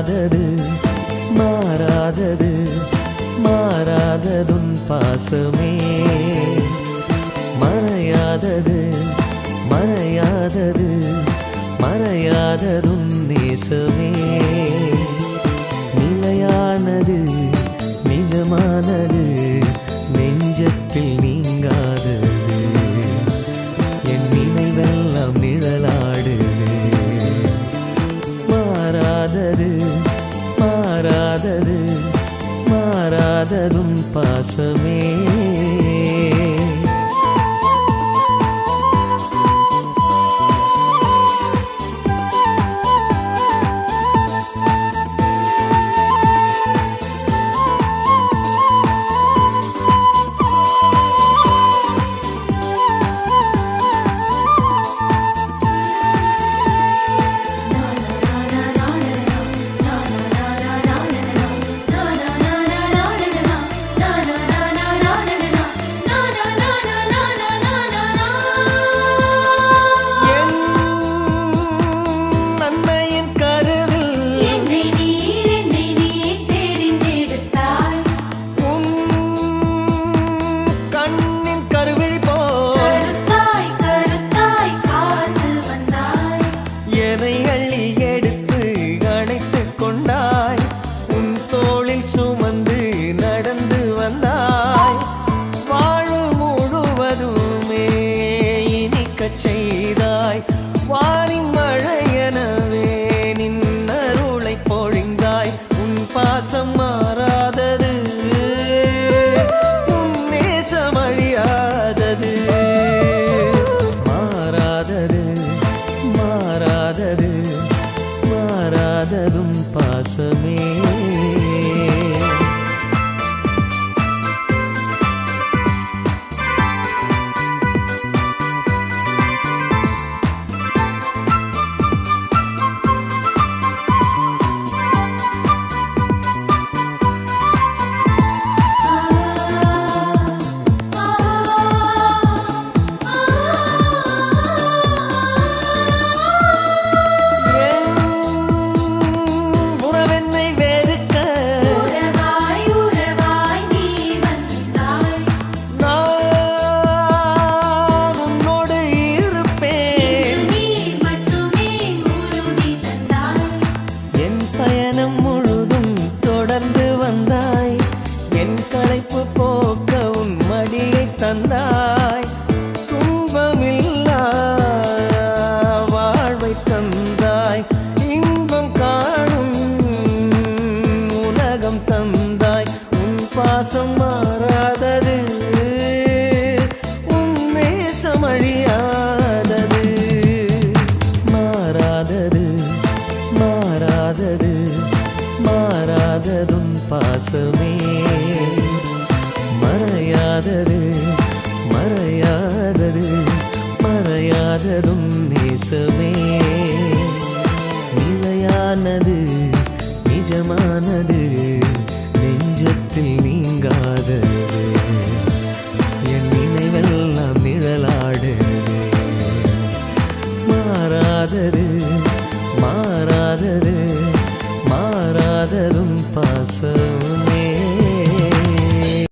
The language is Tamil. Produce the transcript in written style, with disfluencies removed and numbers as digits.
மாறாதது மாறாதது மாறாததுன் பாசமே மறையாதது மறையாதது மறையாததுன் நேசமே நிலையானது நிஜமானது நெஞ்சத்தில் நீங்காதது என் நினைவெல்லாம் நிழலாடுது மாறாதது மாறாதது மாறாததும் பாசமே செய்தாய் வானின் மழையெனவே நின்னருளை பொழிந்தாய் உன் பாசம் மாறாதது உன் நேசம் அழியாதது மாறாதது மாறாதது மாறாததும் பாசமே களைப்பு போக்க உன் மடியை தந்தாய் துன்பமில்லா வாழ்வை தந்தாய் இன்பம் காணும் உலகம் தந்தாய் உன் பாசம் மாறாதது உன் நேசம் அழியாதது மாறாதது மாறாதது மாறாததும் பாசமே மறையாதது மறையாதது மறையாததும் நேசமே நிலையானது நிஜமானது நெஞ்சத்தில் நீங்காதது என் நினைவெல்லாம் நிழலாடுது மாறாதது மாறாதது மாறாததும் பாசம்